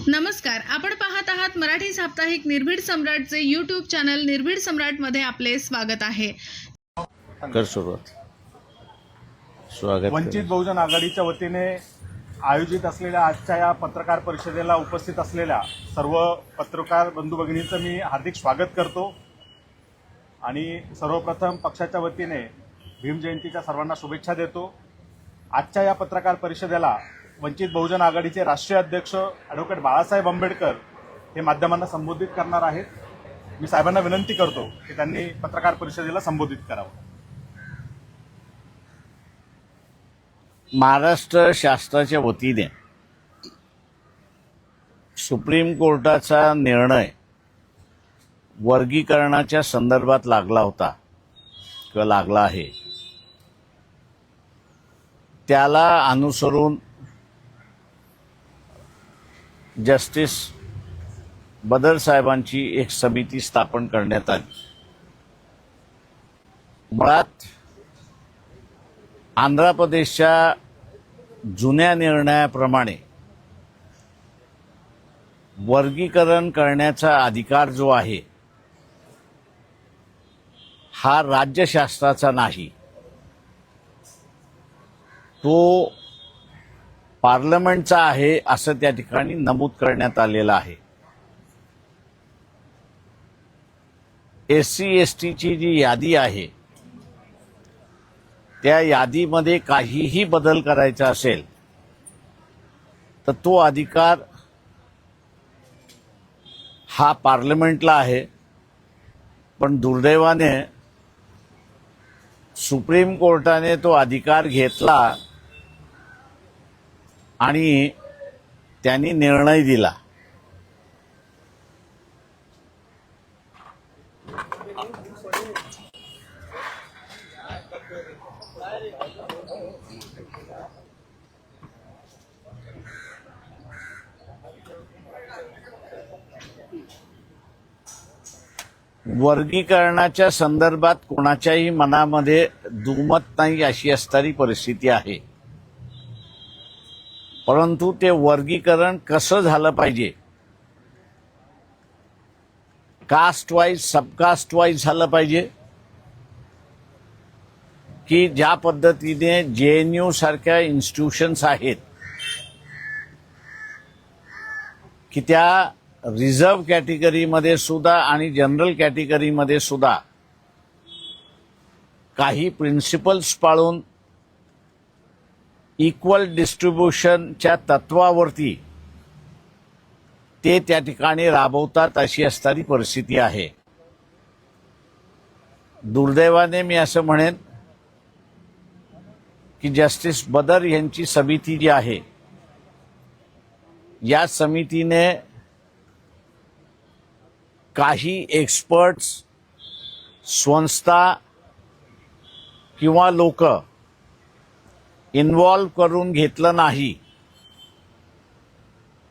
नमस्कार, आपण पाहत आहात मराठी साप्ताहिक निर्भीड सम्राटचे यूट्यूब चॅनल निर्भीड सम्राटमध्ये आपले स्वागत आहे. कर सुरुवात. स्वागत. वंचित बहुजन आघाडीच्या वतीने आयोजित असलेल्या आजच्या या पत्रकार परिषदेला उपस्थित असलेल्या सर्व पत्रकार बंधू भगिनींचं मी हार्दिक स्वागत करतो आणि सर्वप्रथम पक्षाच्या वतीने भीम जयंतीच्या सर्वांना शुभेच्छा देतो. आजच्या या पत्रकार परिषदेला वंचित बहुजन आघाडीचे राष्ट्रीय अध्यक्ष ॲडव्होकेट बाळासाहेब आंबेडकर हे माध्यमांना संबोधित करणार आहेत. मी साहेबांना विनंती करतो की त्यांनी पत्रकार परिषदेला संबोधित करावं. महाराष्ट्र शासनाच्या वतीने सुप्रीम कोर्टाचा निर्णय वर्गीकरणाच्या संदर्भात लागला होता किंवा लागला आहे, त्याला अनुसरून जस्टिस बदर साहेबांची एक समिती स्थापन करण्यात आली. मुळात आंध्र प्रदेशच्या जुन्या निर्णयाप्रमाणे वर्गीकरण करण्याचा अधिकार जो आहे हा राज्य शासनाचा नाही, तो पार्लमेंटचा आहे असं त्या ठिकाणी नमूद करण्यात आलेलं आहे. SC STची जी यादी आहे त्या यादीमध्ये काहीही बदल करायचा असेल तर तो अधिकार हा पार्लमेंटला आहे. पण दुर्दैवाने सुप्रीम कोर्टाने तो अधिकार घेतला आणि त्यांनी निर्णय दिला. वर्गीकरणाच्या संदर्भात कोणाच्याही मनामध्ये दुमत नाही अशी असणारी परिस्थिती आहे. परंतु ते वर्गीकरण कसं झालं पाहिजे, कास्ट वाईज सबकास्ट वाईज झालं पाहिजे की ज्या पद्धतीने JNU सारख्या इन्स्टिट्यूशन्स आहेत की त्या रिझर्व कॅटेगरीमध्ये सुद्धा आणि जनरल कॅटेगरीमध्ये सुद्धा काही प्रिन्सिपल्स पाळून इक्वल डिस्ट्रीब्युशनच्या तत्वावरती ते त्या ठिकाणी राबवतात अशी असणारी परिस्थिती आहे. दुर्दैवाने मी असं म्हणेन की जस्टिस बदर यांची समिती जी आहे या समितीने काही एक्सपर्ट्स, संस्था किंवा लोक इन्व्हॉल्व करून घेतलं नाही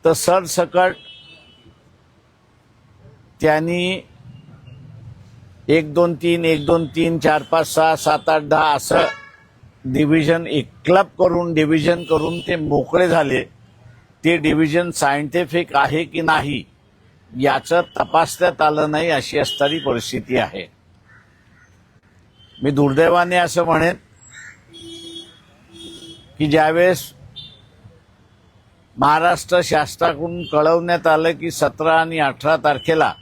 तर सरसकट त्यांनी 1 2 3 1 2 3 4 5 6 7 8 10 असं डिव्हिजन एक क्लब करून डिव्हिजन करून ते मोकळे झाले. ते डिव्हिजन सायंटिफिक आहे की नाही याचं तपासण्यात आलं नाही अशी असणारी परिस्थिती आहे. मी दुर्दैवाने असं म्हणेन की ज्यावेळेस महाराष्ट्र शासनाकडून कळवण्यात आलं की 17 आणि 18 तारखेला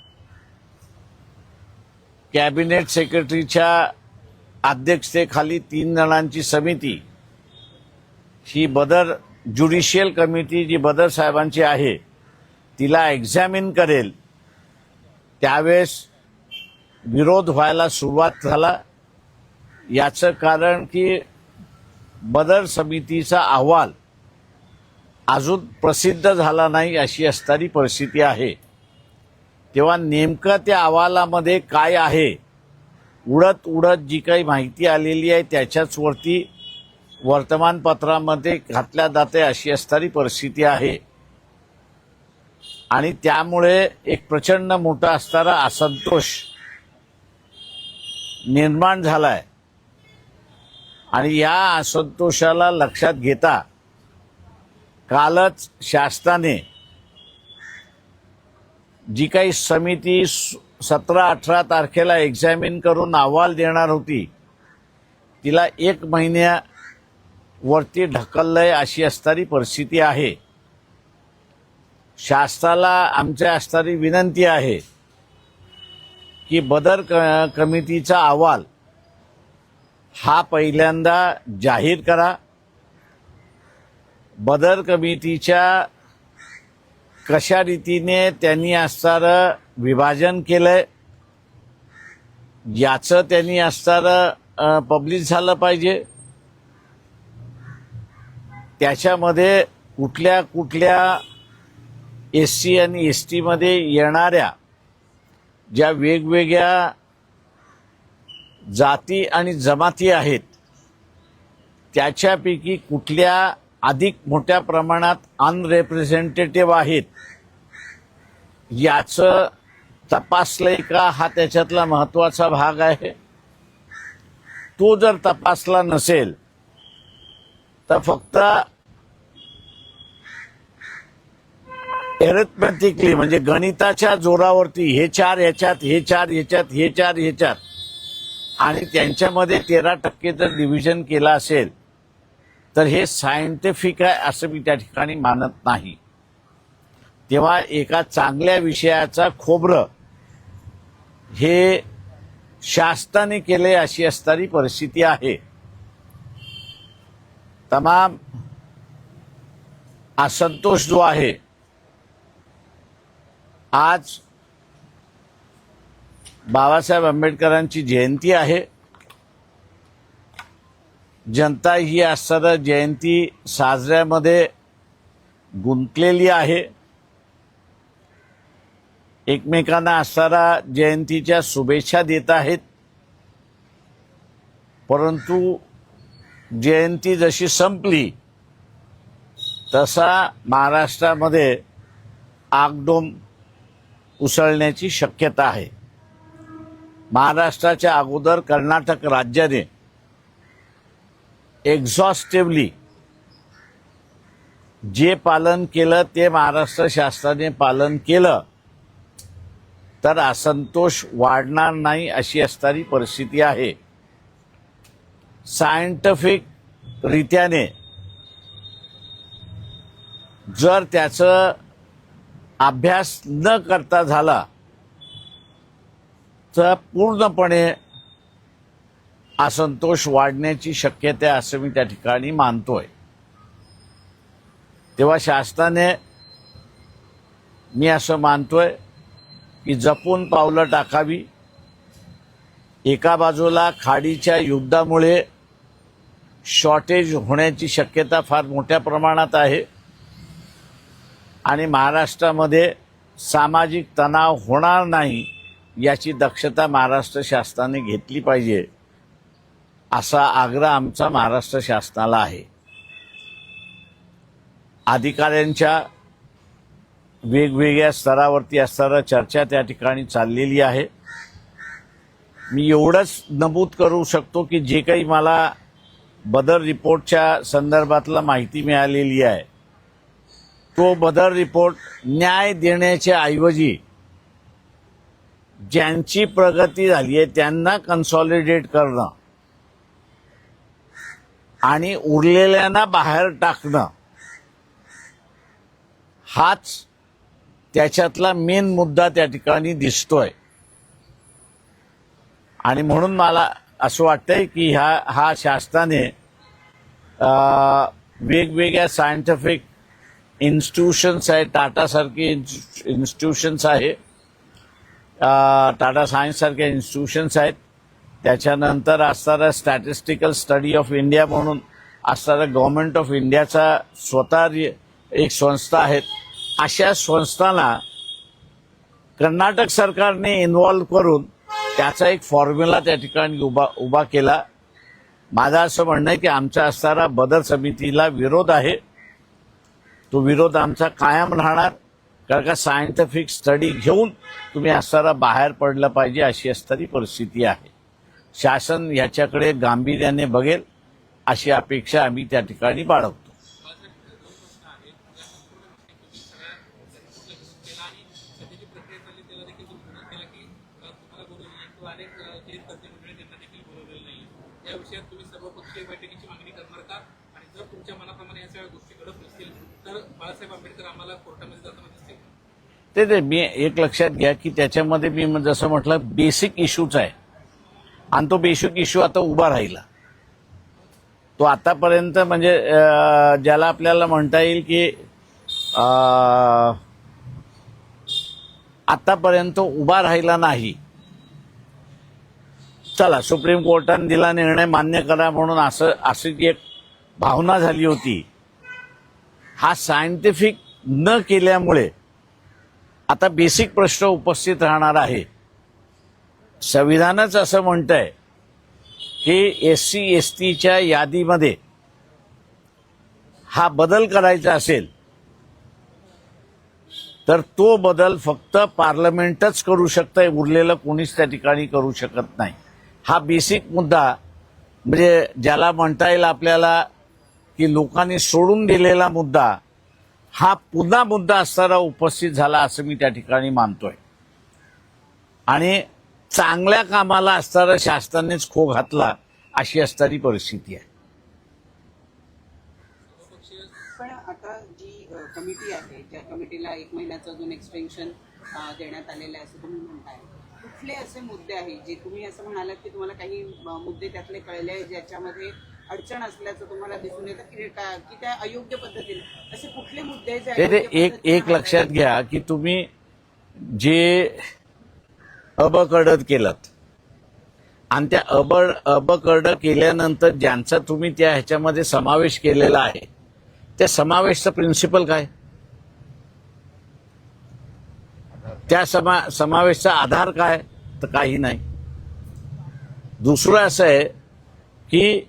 कॅबिनेट सेक्रेटरीच्या अध्यक्षतेखाली 3 जणांची समिती ही बदर ज्युडिशियल कमिटी जी बदर साहेबांची आहे तिला एक्झामिन करेल, त्यावेळेस विरोध व्हायला सुरुवात झाला. याचं कारण की बदर समितीचा अहवाल अजून प्रसिद्ध झाला नाही अशी असणारी परिस्थिती आहे. तेव्हा नेमकं त्या अहवालामध्ये काय आहे, उडत उडत जी काही माहिती आलेली आहे त्याच्याचवरती वर्तमानपत्रामध्ये घातल्या जाते अशी असणारी परिस्थिती आहे. आणि त्यामुळे एक प्रचंड मोठा असणारा असंतोष निर्माण झालाय. आणि या असंतोषाला लक्षात घेता कालच शासनाने जी काही समिती 17-18 तारखेला एक्झामिन करून अहवाल देणार होती तिला 1 महिन्यावरती ढकललंय अशी असणारी परिस्थिती आहे. शासनाला आमच्या असणारी विनंती आहे की बदर कमिटीचा अहवाल हा पहिल्यांदा जाहीर करा. बदर कमिटीच्या कशा रीतीने त्यांनी असणारं विभाजन केलंय याचं त्यांनी असणारं पब्लिश झालं पाहिजे. त्याच्यामध्ये कुठल्या कुठल्या SC आणि ST मध्ये येणाऱ्या ज्या वेगवेगळ्या जाती आणि जमाती आहेत त्याच्यापैकी कुठल्या अधिक मोठ्या प्रमाणात अनरिप्रेझेंटेटिव्ह आहेत याचं तपासलंय का हा त्याच्यातला महत्वाचा भाग आहे. तो जर तपासला नसेल तर फक्त एरिथमेटिकली म्हणजे गणिताच्या जोरावरती हे 4 ह्याच्यात, हे 4 ह्याच्यात, हे 4 ह्याच्यात आणि त्यांच्यामध्ये 13% जर डिव्हिजन केला असेल तर हे सायंटिफिक आहे असं मी त्या ठिकाणी मानत नाही. तेव्हा एका चांगल्या विषयाचा खोबरं हे शासनाने केले अशी असणारी परिस्थिती आहे. तमाम असंतोष जो आहे आज बाबासाहेब आंबेडकरांची जयंती आहे. जनता ही असणाऱ्या जयंती साजऱ्यामध्ये गुंतलेली आहे. एकमेकांना असणाऱ्या जयंतीच्या शुभेच्छा देत आहेत. परंतु जयंती जशी संपली तसा महाराष्ट्रामध्ये आगडोम उसळण्याची शक्यता आहे. महाराष्ट्राच्या अगोदर कर्नाटक राज्याने एक्झॉस्टिव्हली जे पालन केलं ते महाराष्ट्र शासनाने पालन केलं तर असंतोष वाढणार नाही अशी असणारी परिस्थिती आहे. सायंटिफिक रीत्याने जर त्याचं अभ्यास न करता झाला तर पूर्णपणे असंतोष वाढण्याची शक्यता आहे असं मी त्या ठिकाणी मानतोय. तेव्हा शासनाने मी असं मानतोय की जपून पावलं टाकावी. एका बाजूला खाडीच्या युद्धामुळे शॉर्टेज होण्याची शक्यता फार मोठ्या प्रमाणात आहे आणि महाराष्ट्रामध्ये सामाजिक तणाव होणार नाही याची दक्षता महाराष्ट्र शासनाने घेतली पाहिजे असा आग्रह आमचा महाराष्ट्र शासनाला आहे. अधिकाऱ्यांच्या वेगवेगळ्या स्तरावरती असणारी चर्चा त्या ठिकाणी चाललेली आहे. मी एवढंच नमूद करू शकतो की जे काही मला बदर रिपोर्टच्या संदर्भातला माहिती मिळालेली आहे तो बदर रिपोर्ट न्याय देण्याच्या ऐवजी ज्यांची प्रगती झाली आहे त्यांना कन्सॉलिडेट करणं आणि उरलेल्यांना बाहेर टाकणं हाच त्याच्यातला मेन मुद्दा त्या ठिकाणी दिसतोय. आणि म्हणून मला असं वाटतंय की हा शासनाने वेगवेगळ्या सायंटिफिक इन्स्टिट्यूशन्स आहेत, टाटासारखे इन्स्टिट्यूशन्स आहे, टाटा सायन्स सारख्या इन्स्टिट्यूशन्स आहेत, त्याच्यानंतर असणारा स्टॅटिस्टिकल स्टडी ऑफ इंडिया म्हणून असणारा गव्हर्नमेंट ऑफ इंडियाचा स्वतः एक संस्था आहेत. अशा संस्थांना कर्नाटक सरकारने इन्व्हॉल्व करून त्याचा एक फॉर्म्युला त्या ठिकाणी उभा केला. माझं असं म्हणणं आहे की आमचा असणारा बदर समितीला विरोध आहे. तो विरोध आमचा कायम राहणार. कारण का सायंटिफिक स्टडी घेऊन तुम्ही असणारा बाहेर पडलं पाहिजे अशी असणारी परिस्थिती आहे. शासन याच्याकडे गांभीर्याने बघेल अशी अपेक्षा आम्ही त्या ठिकाणी बाळगतो. विषयात तुम्ही सर्वपक्षीय बैठकीची मागणी करणार का? आणि जर तुमच्या मनाप्रमाणे या सगळ्या गोष्टी घडत नसतील तर बाळासाहेब आंबेडकर आम्हाला कोर्टामध्ये जाताना दिसतील का? ते मी एक लक्षात घ्या की त्याच्यामध्ये मी जसं म्हटलं बेसिक इश्यूच आहे आणि तो बेसिक इश्यू आता उभा राहिला. तो आतापर्यंत म्हणजे ज्याला आपल्याला म्हणता येईल की आतापर्यंत उभा राहिला नाही. चला सुप्रीम कोर्टाने दिला निर्णय मान्य करा म्हणून अशी एक भावना झाली होती. हा सायंटिफिक न केल्यामुळे आता बेसिक प्रश्न उपस्थित राहणार आहे. संविधानच असं म्हणतंय की SC STच्या यादीमध्ये हा बदल करायचा असेल तर तो बदल फक्त पार्लमेंटच करू शकतंय, उरलेलं कोणीच त्या ठिकाणी करू शकत नाही. हा बेसिक मुद्दा म्हणजे ज्याला म्हणता येईल आपल्याला की लोकांनी सोडून दिलेला मुद्दा हा पुन्हा मुद्दा असताना उपस्थित झाला असं मी त्या ठिकाणी मानतोय. आणि चांगल्या कामाला असताना शासनानेच खो घातला अशी असणारी परिस्थिती आहे. पण आता जी कमिटी आहे त्या कमिटीला 1 महिन्याचं अजून एक्सटेन्शन देण्यात आलेलं आहे असं तुम्ही म्हणताय. कुठले असे मुद्दे आहेत जे तुम्ही असं म्हणालात की तुम्हाला काही मुद्दे त्यातले कळले ज्याच्यामध्ये अडचण असल्याचं तुम्हाला दिसून येतं की त्या अयोग्य पद्धतीने असे कुठले मुद्दे एक लक्षात घ्या की तुम्ही जे अबकडद केलं आणि त्या अबकर्ड केल्यानंतर ज्यांचा तुम्ही त्या ह्याच्यामध्ये समावेश केलेला आहे त्या समावेशचं प्रिन्सिपल काय, त्या समावेशचा आधार काय, तर काही नाही. दुसरं असं आहे की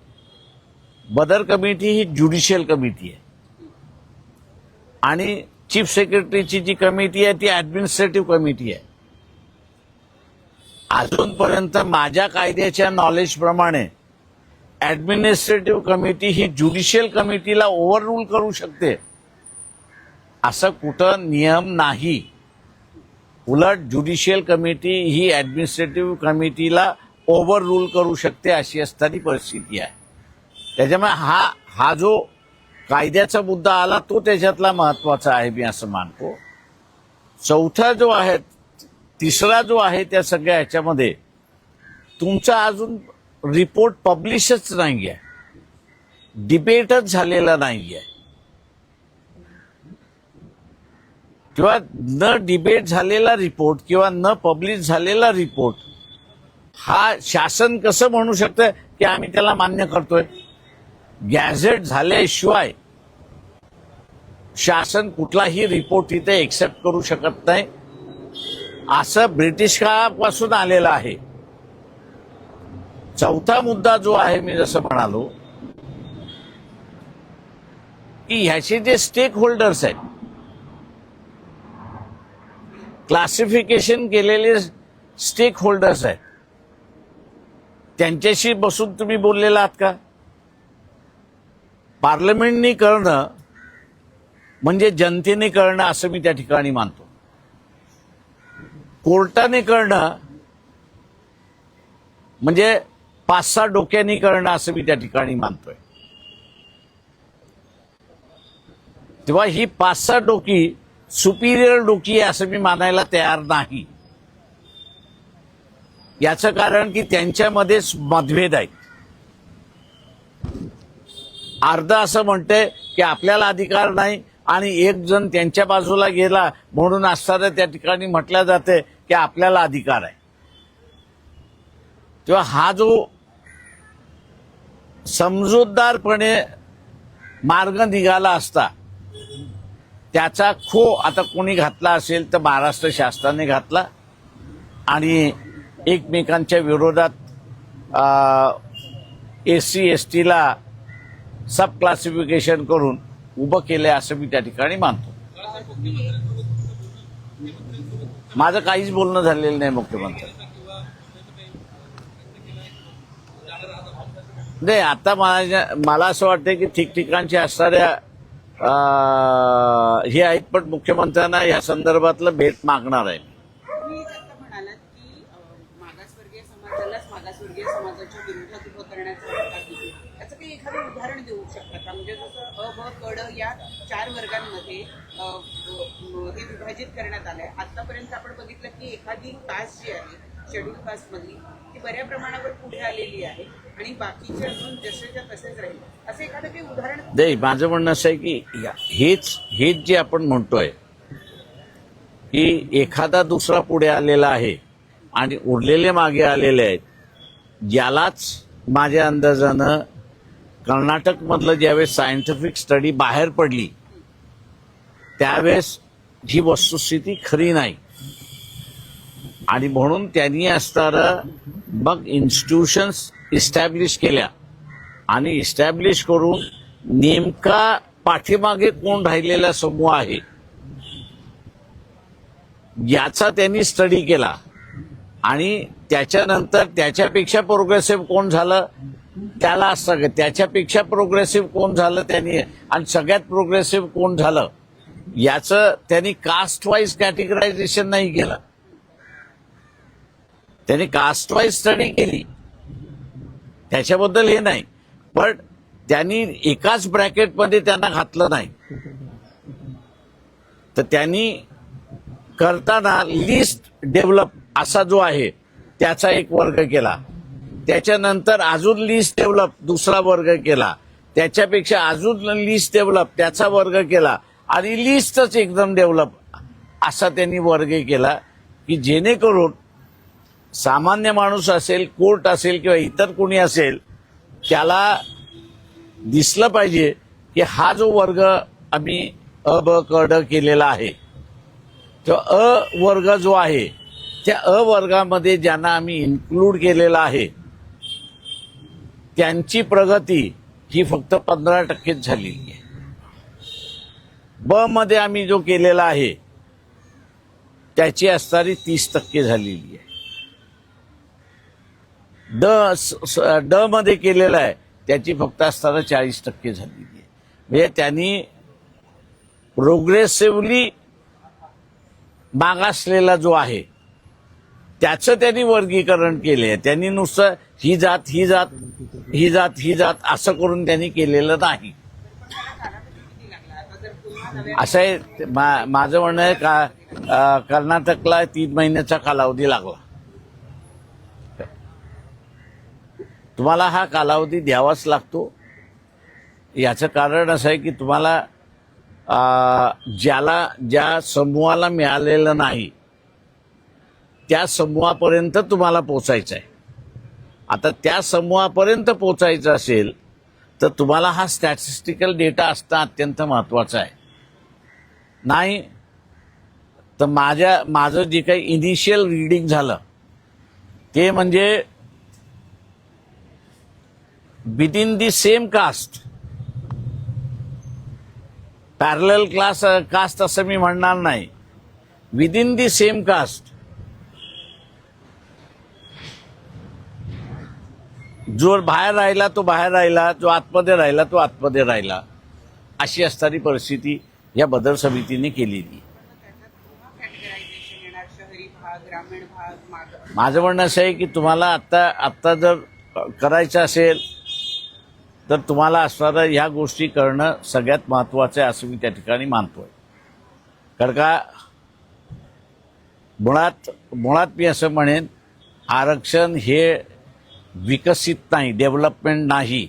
बदर कमिटी ही ज्युडिशियल कमिटी आहे आणि चीफ सेक्रेटरीची जी कमिटी आहे ती ऍडमिनिस्ट्रेटिव्ह कमिटी आहे. अजूनपर्यंत माझ्या कायद्याच्या नॉलेजप्रमाणे ऍडमिनिस्ट्रेटिव्ह कमिटी ही ज्युडिशियल कमिटीला ओव्हररूल करू शकते असं कुठं नियम नाही. उलट ज्युडिशियल कमिटी ही ऍडमिनिस्ट्रेटिव्ह कमिटीला ओव्हररूल करू शकते अशी असणारी परिस्थिती आहे. त्याच्यामुळे हा जो कायद्याचा मुद्दा आला तो त्याच्यातला महत्वाचा आहे मी असं मानतो. चौथा जो आहे, तिसरा जो आहे त्या सगळ्या ह्याच्यामध्ये तुमचा अजून रिपोर्ट पब्लिशच नाही आहे, डिबेटच झालेला नाही आहे. किंवा न डिबेट झालेला रिपोर्ट किंवा न पब्लिश झालेला रिपोर्ट हा शासन कसं म्हणू शकतं की आम्ही त्याला मान्य करतोय. गॅझेट झाल्याशिवाय शासन कुठलाही रिपोर्ट इथे एक्सेप्ट करू शकत नाही असं ब्रिटिश काळापासून आलेलं आहे. चौथा मुद्दा जो आहे मी जसं म्हणालो की ह्याचे जे स्टेक होल्डर्स आहेत, क्लासिफिकेशन केलेले स्टेक होल्डर्स आहेत, त्यांच्याशी बसून तुम्ही बोललेला आहात का? पार्लमेंटनी करणं म्हणजे जनतेने करणं असं मी त्या ठिकाणी मानतो. कोर्टाने करणं म्हणजे 5-6 डोक्यांनी करणं असं मी त्या ठिकाणी मानतोय. तेव्हा ही 5-6 डोकी सुपिरियर डोकी आहे असं मी मानायला तयार नाही. याचं कारण की त्यांच्यामध्येच मतभेद आहेत. अर्ध असं म्हणते की आपल्याला अधिकार नाही आणि एक जण त्यांच्या बाजूला गेला म्हणून असताना त्या ठिकाणी म्हटलं जाते की आपल्याला अधिकार आहे. तेव्हा हा जो समजूतदारपणे मार्ग निघाला असता त्याचा खो आता कोणी घातला असेल तर महाराष्ट्र शासनाने घातला आणि एकमेकांच्या विरोधात SC STला सब क्लासिफिकेशन करून उभं केलंय असं मी त्या ठिकाणी मानतो. माझं काहीच बोलणं झालेलं नाही मुख्यमंत्री. नाही, आता मला असं वाटतं की ठिकठिकाणच्या असणाऱ्या हे आहेत पण मुख्यमंत्र्यांना या संदर्भातलं भेट मागणार आहे. तुम्ही आता म्हणालात की मागासवर्गीय समाजालाच मागासवर्गीय समाजाच्या विरोधात उभं करण्याचा प्रकार एखादं उदाहरण देऊ शकता का? म्हणजे जसं अ ब क ड या 4 वर्गांमध्ये हे विभाजित करण्यात आलंय. आतापर्यंत आपण बघितलं की एखादी कास्ट जी आहे शेड्यूल कास्ट मधली ती बऱ्या प्रमाणावर पुढे आलेली आहे आणि बाकीचे अजून जसेच्या तसेच राहील. असं एखादं काही उदाहरण? नाही, माझं म्हणणं असं आहे की हेच जे आपण म्हणतोय की एखादा दुसरा पुढे आलेला आहे आणि उरलेले मागे आलेले आहेत, यालाच माझ्या अंदाजानं कर्नाटकमधलं ज्यावेळेस सायंटिफिक स्टडी बाहेर पडली त्यावेळेस ही वस्तुस्थिती खरी नाही आणि म्हणून त्यांनी असणारं मग इन्स्टिट्यूशन्स इस्टॅब्लिश केल्या आणि इस्टॅब्लिश करून नेमका पाठीमागे कोण राहिलेला समूह आहे याचा त्यांनी स्टडी केला आणि त्याच्यानंतर त्याच्यापेक्षा प्रोग्रेसिव्ह कोण झालं त्याला असं त्याच्यापेक्षा प्रोग्रेसिव्ह कोण झालं त्यांनी आणि सगळ्यात प्रोग्रेसिव्ह कोण झालं याचं त्यांनी कास्ट वाईज कॅटेगरायझेशन नाही केलं. त्यांनी कास्ट वाईज स्टडी केली, त्याच्याबद्दल हे नाही, पण त्यांनी एकाच ब्रॅकेटमध्ये त्यांना घातलं नाही. तर त्यांनी करताना लिस्ट डेव्हलप असा जो आहे त्याचा एक वर्ग केला, त्याच्यानंतर अजून लिस्ट डेव्हलप दुसरा वर्ग केला, त्याच्यापेक्षा अजून लिस्ट डेव्हलप त्याचा वर्ग केला आणि लिस्टच एकदम डेव्हलप असा त्यांनी वर्ग केला की जेणेकरून सामान्य माणूस असेल, कोर्ट असेल किंवा इतर कोणी असेल त्याला दिसलं पाहिजे की हा जो वर्ग आम्ही अ ब क ड केलेला आहे तो अ वर्ग जो आहे त्या अ वर्गामध्ये ज्यांना आम्ही इन्क्लूड केलेला आहे त्यांची प्रगती ही फक्त 15% झालेली आहे. ब मध्ये आम्ही जो केलेला आहे त्याची असणारी 30% झालेली आहे. ड मध्ये केलेला आहे त्याची फक्त असताना 40% झालेली आहे. म्हणजे त्यांनी प्रोग्रेसिव्हली मागासलेला जो आहे त्याचं त्यांनी वर्गीकरण केले. त्यांनी नुसतं ही जात ही जात ही जात ही जात असं करून त्यांनी केलेलं नाही. असं आहे माझं म्हणणं आहे का कर्नाटकला 3 महिन्याचा कालावधी लागला. तुम्हाला हा कालावधी द्यावाच लागतो. याचं कारण असं आहे की तुम्हाला ज्या समूहाला मिळालेलं नाही त्या समूहापर्यंत तुम्हाला पोचायचं आहे. आता त्या समूहापर्यंत पोचायचं असेल तर तुम्हाला हा स्टॅटिस्टिकल डेटा असणं अत्यंत महत्वाचं आहे. नाही तर माझं जे काही इनिशियल रीडिंग झालं ते म्हणजे within the same caste parallel caste असं मी म्हणणार नाही, विदिन दी सेम कास्ट जो बाहेर राहिला तो बाहेर राहिला, जो आतमध्ये राहिला तो आतमध्ये राहिला, अशी असणारी परिस्थिती या बदल समितीने केलेली. माझं म्हणणं असं आहे की तुम्हाला आत्ता जर करायचं असेल तर तुम्हाला असणारं ह्या गोष्टी करणं सगळ्यात महत्वाचं आहे असं मी त्या ठिकाणी मानतोय. कारण का मुळात मी असं म्हणेन आरक्षण हे विकसित नाही, डेव्हलपमेंट नाही.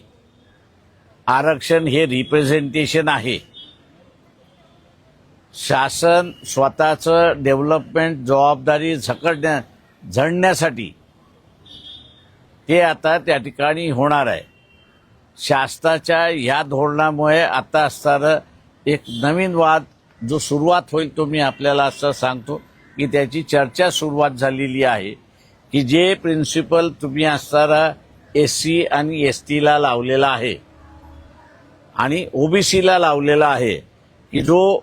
आरक्षण हे रिप्रेझेंटेशन आहे. शासन स्वतःचं डेव्हलपमेंट जबाबदारी झडण्यासाठी ते आता त्या ठिकाणी होणार आहे. शासनाच्या ह्या धोरणामुळे आता असणारं एक नवीन वाद जो सुरुवात होईल तो मी आपल्याला असं सांगतो की त्याची चर्चा सुरुवात झालेली आहे की जे प्रिन्सिपल तुम्ही असणारा SC आणि ST ला लावलेला आहे आणि OBC ला लावलेला आहे की जो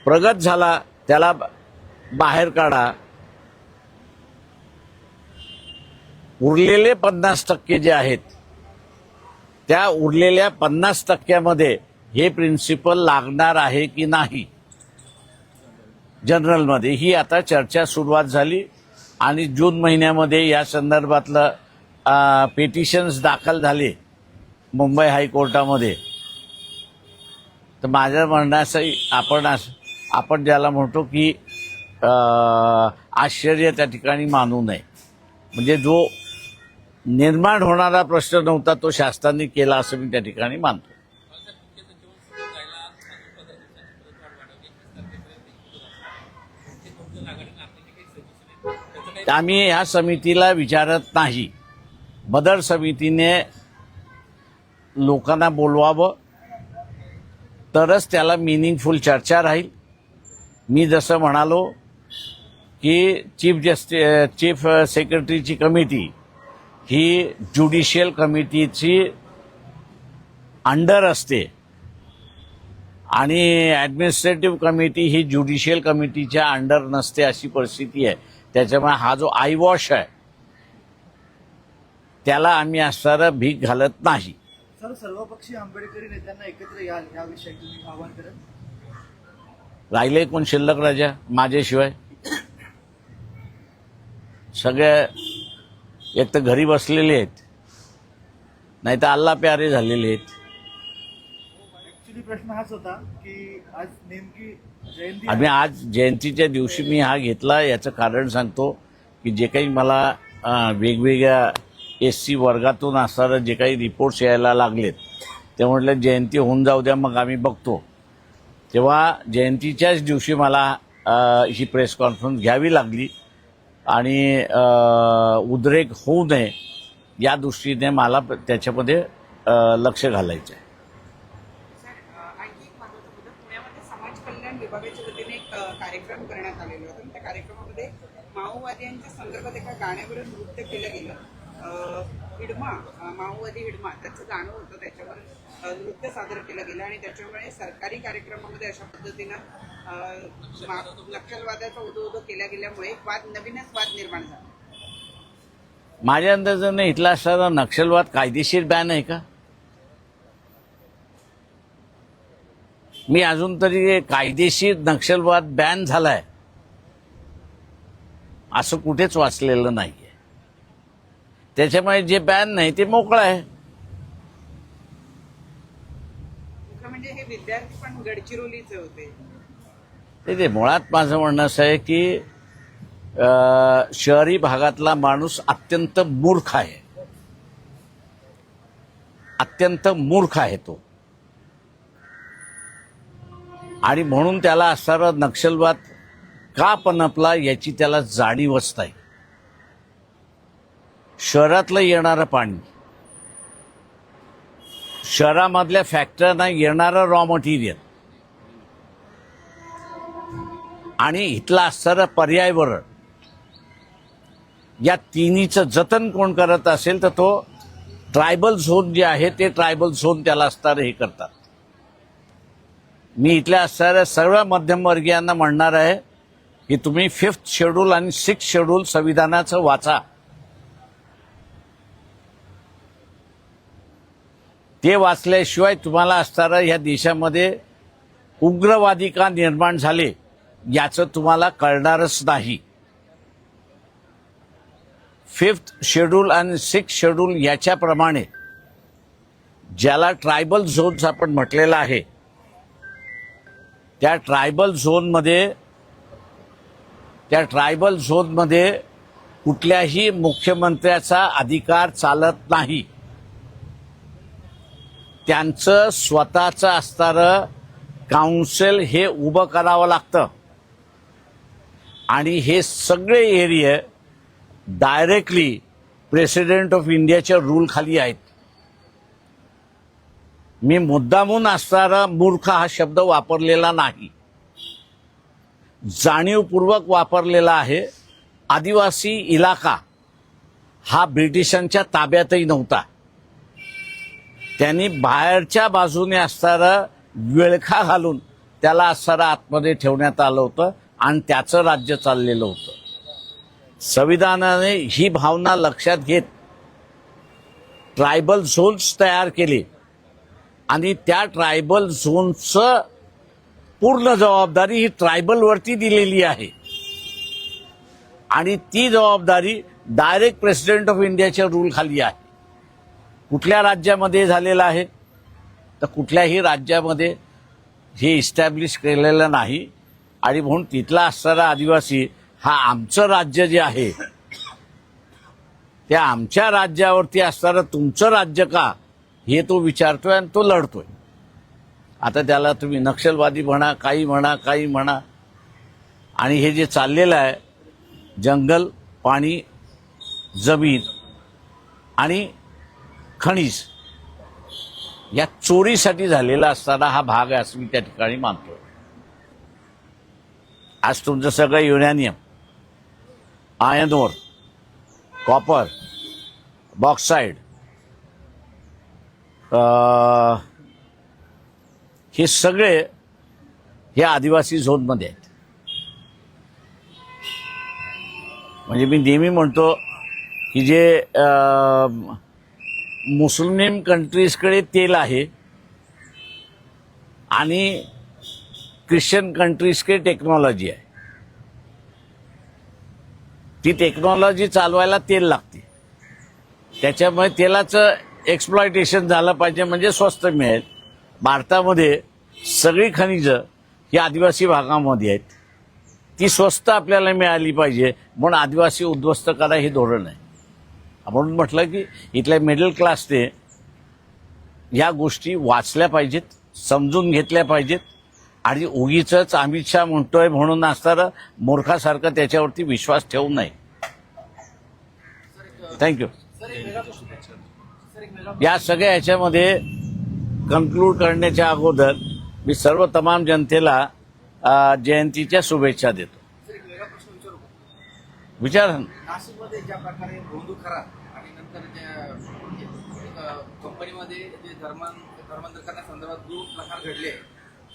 प्रगत झाला त्याला बाहेर काढा, उरलेले 50% जे आहेत त्या उरलेल्या 50% हे प्रिन्सिपल लागणार आहे की नाही जनरलमध्ये, ही आता चर्चा सुरुवात झाली आणि जून महिन्यामध्ये या संदर्भातलं पेटिशन्स दाखल झाले मुंबई हायकोर्टामध्ये, तर माझं म्हणणं असं आपण ज्याला म्हणतो की आश्चर्य त्या ठिकाणी मानू नये. म्हणजे जो निर्माण होणारा प्रश्न नव्हता तो शासनाने केला असं मी त्या ठिकाणी मानतो. आम्ही ह्या समितीला विचारत नाही. बदर समितीने लोकांना बोलवावं तरच त्याला मिनिंगफुल चर्चा राहील. मी जसं म्हणालो की चीफ सेक्रेटरीची कमिटी ही ज्युडिशियल कमिटीची अंडर असते आणि ॲडमिनिस्ट्रेटिव्ह कमिटी ही ज्युडिशियल कमिटीच्या अंडर नसते, अशी परिस्थिती आहे. त्याच्यामुळे हा जो आय वॉश आहे त्याला आम्ही असणारं भीक घालत नाही. सर, सर्वपक्षीय आंबेडकरी नेत्यांना एकत्र याल या विषयी तुम्ही आवाहन कराल? राहिले कोण शिल्लक राजा माझ्याशिवाय? सगळे एक तर घरी बसलेले आहेत, नाही तर अल्ला प्यारे झालेले आहेत. ऍक्च्युली प्रश्न हाच होता की आज नेमकी जयंती आम्ही आज जयंतीच्या दिवशी मी हा घेतला. याचं कारण सांगतो की जे काही मला वेगवेगळ्या SC वर्गातून असणारं जे काही रिपोर्ट्स यायला लागलेत ते म्हटलं जयंती होऊन जाऊ द्या, मग आम्ही बघतो. तेव्हा जयंतीच्याच दिवशी मला ही प्रेस कॉन्फरन्स घ्यावी लागली आणि उद्रेक होऊ नये या दृष्टीने मला त्याच्यामध्ये लक्ष घालायचं आहे. आणखी एक महत्त्वाचा मुद्दा, पुण्यामध्ये समाज कल्याण विभागाच्या वतीने एक कार्यक्रम करण्यात आलेला होता. त्या कार्यक्रमामध्ये माओवाद्यांच्या संदर्भात एका गाण्यावर नृत्य केलं गेलं. हिडमा, माओवादी हिडमा, त्याचं गाणं होतं, त्याच्यावर नृत्य सादर केलं गेलं आणि त्याच्यामुळे सरकारी कार्यक्रमामध्ये अशा पद्धतीनं नक्षलवादाचा उदो केला गेल्यामुळे नवीनच वाद निर्माण झाला. माझ्या अंदाजाने इथला असणारा नक्षलवाद कायदेशीर बॅन आहे का? मी अजून तरी कायदेशीर नक्षलवाद बॅन झालाय असं कुठेच वाचलेलं नाहीये. त्याच्यामुळे जे बॅन नाही ते मोकळं आहे. म्हणजे हे विद्यार्थी पण गडचिरोलीचे होते. ते मुळात माझं म्हणणं असं आहे की शहरी भागातला माणूस अत्यंत मूर्ख आहे, अत्यंत मूर्ख आहे तो, आणि म्हणून त्याला असणारा नक्षलवाद का पनपला याची त्याला जाणीवच नाही. शहरातलं येणारं पाणी, शहरामधल्या फॅक्टरीना येणारं रॉ मटेरियल आणि इथला असणारं पर्यावरण, या तिन्हीचं जतन कोण करत असेल तर तो ट्रायबल झोन जे आहे ते ट्रायबल झोन त्याला असणारं हे करतात. मी इथल्या असणाऱ्या सर्व मध्यमवर्गीयांना म्हणणार आहे की तुम्ही 5th शेड्यूल आणि 6th शेड्यूल संविधानाचं वाचा. ते वाचल्याशिवाय तुम्हाला असणारं ह्या देशामध्ये उग्रवादी का निर्माण झाले याचं तुम्हाला कळणारच नाही. 5th शेड्यूल आणि 6th शेड्यूल याच्याप्रमाणे ज्याला ट्रायबल झोन्स आपण म्हटलेलं आहे त्या ट्रायबल झोनमध्ये कुठल्याही मुख्यमंत्र्याचा अधिकार चालत नाही. त्यांचं स्वतःचं असणारं काउन्सिल हे उभं करावं लागतं आणि हे सगळे एरिया डायरेक्टली प्रेसिडेंट ऑफ इंडियाच्या रूल खाली आहेत. मी मुद्दामून असणारा मूर्ख हा शब्द वापरलेला नाही, जाणीवपूर्वक वापरलेला आहे. आदिवासी इलाका हा ब्रिटिशांच्या ताब्यातही नव्हता. त्यांनी बाहेरच्या बाजूने असणारा विळखा घालून त्याला असणारा आतमध्ये ठेवण्यात आलं होतं आणि त्याचं राज्य चाललेलं होतं. संविधानाने ही भावना लक्षात घेत ट्रायबल झोन्स तयार केले आणि त्या ट्रायबल झोनचं पूर्ण जबाबदारी ही ट्रायबलवरती दिलेली आहे आणि ती जबाबदारी डायरेक्ट प्रेसिडेंट ऑफ इंडियाच्या रूल खाली आहे. कुठल्या राज्यामध्ये झालेलं आहे? तर कुठल्याही राज्यामध्ये हे इस्टॅब्लिश केलेलं नाही. आणि म्हणून तिथला असणारा आदिवासी हा आमचं राज्य जे आहे त्या आमच्या राज्यावरती असणारं तुमचं राज्य का हे तो विचारतोय आणि तो लढतोय. आता त्याला तुम्ही नक्षलवादी म्हणा, काही म्हणा, काही म्हणा. आणि हे जे चाललेलं आहे जंगल, पाणी, जमीन आणि खनिज या चोरीसाठी झालेला असताना हा भाग आहे असं मी त्या ठिकाणी मानतो. आज तुमचं सगळं uranium, iron ore, copper, bauxite हे सगळे हे आदिवासी झोनमध्ये आहेत. म्हणजे मी नेहमी म्हणतो की जे मुस्लिम कंट्रीजकडे तेल आहे आणि ख्रिश्चन कंट्रीजकडे टेक्नॉलॉजी आहे. ती टेक्नॉलॉजी चालवायला तेल लागते. त्याच्यामुळे तेलाचं एक्सप्लॉयटेशन झालं पाहिजे म्हणजे स्वस्त मिळेल. भारतामध्ये सगळी खनिजं ही आदिवासी भागामध्ये आहेत. ती स्वस्त आपल्याला मिळाली पाहिजे म्हणून आदिवासी उद्ध्वस्त करा हे धोरण आहे. म्हणून म्हटलं की इथल्या मिडल क्लासने या गोष्टी वाचल्या पाहिजेत, समजून घेतल्या पाहिजेत. आणि उगीच अमित शहा म्हणतोय म्हणून असणारं मूर्खासारखं त्याच्यावरती विश्वास ठेवू नये. थँक्यू. या सगळ्या ह्याच्यामध्ये कन्क्लूड करण्याच्या अगोदर मी सर्व तमाम जनतेला जयंतीच्या शुभेच्छा देतो. विचार. नाशिकमध्ये ज्या प्रकारे भोंदू खरा आणि नंतर त्या कंपनीमध्ये जे धर्मांतर करण्यासंदर्भात जो प्रकार घडले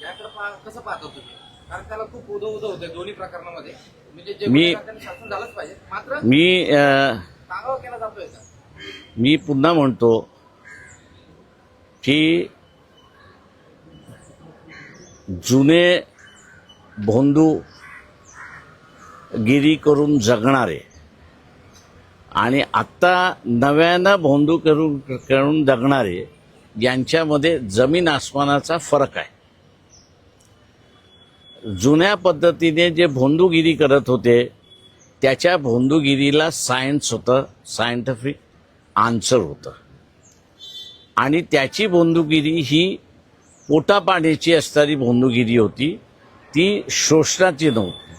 याकडे कसं पाहता तुम्ही? कारण त्याला खूप उदो होते दोन्ही प्रकरणामध्ये. म्हणजे जे शासन झालंच पाहिजे मात्र कागावा केला जातोय का? मी पुन्हा म्हणतो की जुने भोंदू गिरी करून जगणारे आणि आत्ता नव्यानं भोंदू करून जगणारे यांच्यामध्ये जमीन आसमानाचा फरक आहे. जुन्या पद्धतीने जे भोंदूगिरी करत होते त्याच्या भोंदूगिरीला सायन्स होतं, सायंटिफिक आन्सर होतं. आणि त्याची भोंदूगिरी ही पोटापाण्याची असणारी भोंदूगिरी होती, ती शोषणाची नव्हती.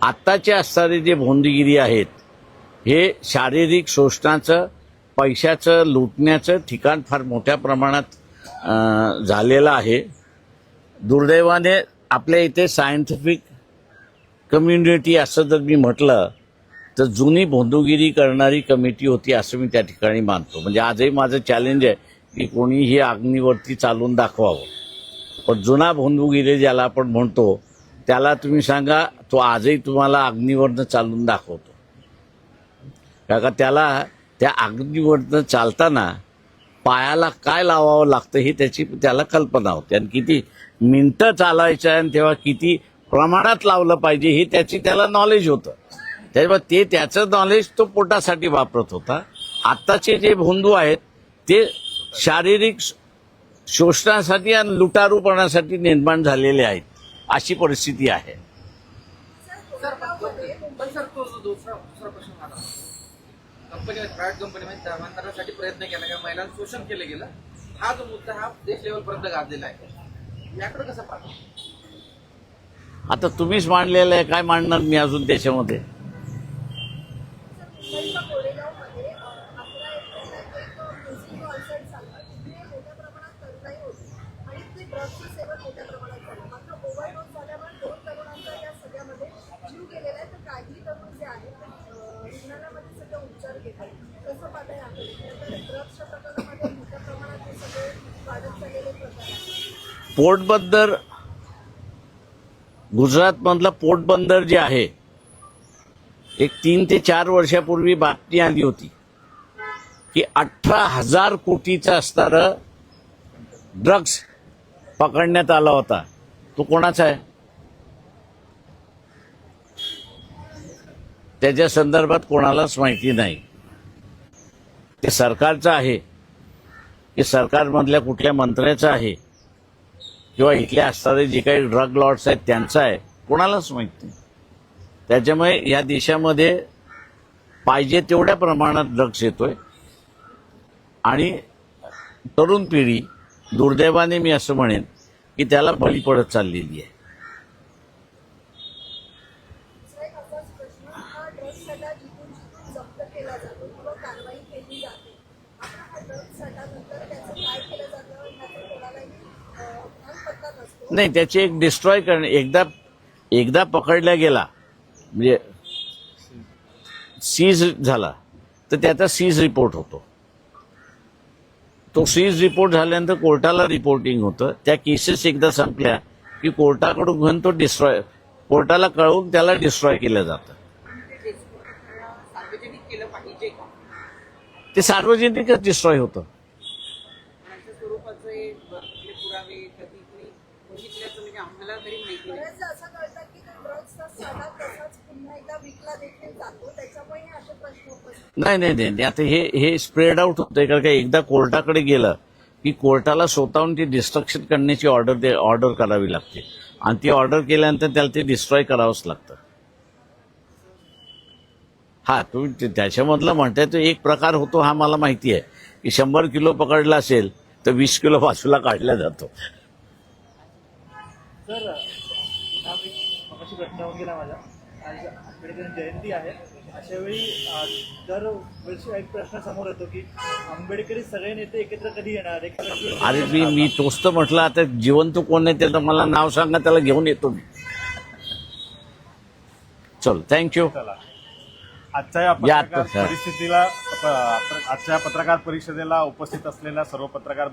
आत्ताचे असणारे जे भोंदूगिरी आहेत हे शारीरिक शोषणाचं, पैशाचं लुटण्याचं ठिकाण फार मोठ्या प्रमाणात झालेलं आहे. दुर्दैवाने आपल्या इथे सायंटिफिक कम्युनिटी असं जर मी म्हटलं तर जुनी भोंदूगिरी करणारी कमिटी होती असं मी त्या ठिकाणी मानतो. म्हणजे आजही माझं चॅलेंज आहे की कोणीही अग्नीवरती चालून दाखवावं. पण जुना भोंदूगिरी ज्याला आपण म्हणतो त्याला तुम्ही सांगा, तो आजही तुम्हाला अग्नीवरनं चालून दाखवतो. कारण त्याला त्या अग्नीवरनं चालताना पायाला काय लावावं लागतं ही त्याला कल्पना होती. आणि किती मिनिटं चालायचं आणि तेव्हा किती प्रमाणात लावलं पाहिजे हे त्याला नॉलेज होतं. त्याच्यामुळे त्याचं नॉलेज तो पोटासाठी वापरत होता. आत्ताचे जे भोंदू आहेत ते शारीरिक शोषणासाठी आणि लुटारूपणासाठी निर्माण झालेले आहेत. अशी परिस्थिती आहे. सर तो दुसरा प्रश्न मला कंपनी प्रायव्हेट कंपनीमध्ये धर्मांतरासाठी प्रयत्न केला का महिलांचं शोषण केलं गेलं हा जो मुद्दा हा देश लेवलपर्यंत गाजलेला आहे. याकडे कसं पाहतो? आता तुम्हीच मांडलेलं आहे, काय मांडणार मी अजून त्याच्यामध्ये? मुंबईच्या कोरेगावमध्ये 11 एप्रिलला एक म्युझिक कॉन्सर्ट झाला. तिथे मोठ्या प्रमाणात तरुणाई होती आणि ते ड्रग्सचं सेवन मोठ्या प्रमाणात झालं. मात्र ओव्हरडोस झाल्यामुळे 2 तरुणांचा या सगळ्यामध्ये जीव गेलेला आहे. तर काही तरुण जे आहेत रुग्णालयामध्ये सध्या उपचार घेत आहेत. कसं पाहता याकडे? ड्रग्सच्या प्रकरणामध्ये मोठ्या प्रमाणात हे सगळे वाढत चाललेले प्रकार आहेत. पोर्टबंदर, गुजरातमधलं पोर्टबंदर जे आहे एक 3 ते 4 वर्षापूर्वी बातमी आली होती की 18,000 कोटीचा असणारं ड्रग्स पकडण्यात आला होता. तो कोणाचा आहे? त्याच्या संदर्भात कोणालाच माहिती नाही. ते सरकारचं आहे की सरकारमधल्या कुठल्या मंत्र्याचा आहे किंवा इथले असणारे जे काही ड्रग लॉर्ड्स आहेत त्यांचा आहे, कोणालाच माहित नाही. त्याच्यामुळे या देशामध्ये पाहिजे तेवढ्या प्रमाणात ड्रग्स येतोय आणि तरुण पिढी दुर्दैवाने मी असं म्हणेन की त्याला बळी पडत चाललेली आहे. दुसरा एक असाच प्रश्न, हा ड्रग्स साठा जिथून जिथून जप्त केला जातो किंवा कारवाई केली जाते, आता हा ड्रग्स साठा नंतर त्याचं काय केलं जातं ह्याचं कोणालाही भान पत्ता नसतो. नाही, त्याचे एक डिस्ट्रॉय करणे, एकदा पकडला गेला म्हणजे सीज झाला तर त्याचा सीज रिपोर्ट होतो. तो सीज रिपोर्ट झाल्यानंतर कोर्टाला रिपोर्टिंग होतं. त्या केसेस एकदा संपल्या की कोर्टाकडून घेऊन तो डिस्ट्रॉय, कोर्टाला कळवून त्याला डिस्ट्रॉय केलं जातं. पण ते डिस्ट्रॉय करणं सार्वजनिक केलं पाहिजे का? ते सार्वजनिकच डिस्ट्रॉय होतं. अशा स्वरूपाचे कुठले पुरावे कधी कुणी बघितल्याचं म्हणजे आम्हाला तरी माहिती नाही. बरेचदा असं कळतं की तो ड्रग्सचा साठा तसाच पुन्हा एकदा विकला देखील जातो, त्याच्यामुळे हे असे प्रश्न उपस्थित. नाही, आता हे स्प्रेड आउट होतंय. कारण का एकदा कोर्टाकडे गेलं की कोर्टाला स्वतःहून ती डिस्ट्रक्शन करण्याची ऑर्डर करावी लागते आणि ती ऑर्डर केल्यानंतर त्याला ते डिस्ट्रॉय करावंच लागतं. हा, तुम्ही त्याच्यामधला म्हणताय तो एक प्रकार होतो, हा मला माहिती आहे की 100 किलो पकडला असेल तर 20 किलो बाजूला काढला जातो. सर हा एक मगाशी प्रश्न होऊन गेला माझा. आज आंबेडकर जयंती आहे, अशा वेळी दरवर्षी एक प्रश्न समोर येतो की आंबेडकरी सगळे नेते एकत्र कधी येणार, एकत्र. अरे मी तोच तर म्हटलं, आता जिवंत कोण आहे त्याचं मला नाव सांगा, त्याला घेऊन येतो मी. चल, थँक्यू. चला, आजच्या या या पत्रकार आता, सर. परिस्थितीला आजच्या पत्रकार परिषदेला उपस्थित असलेल्या सर्व पत्रकार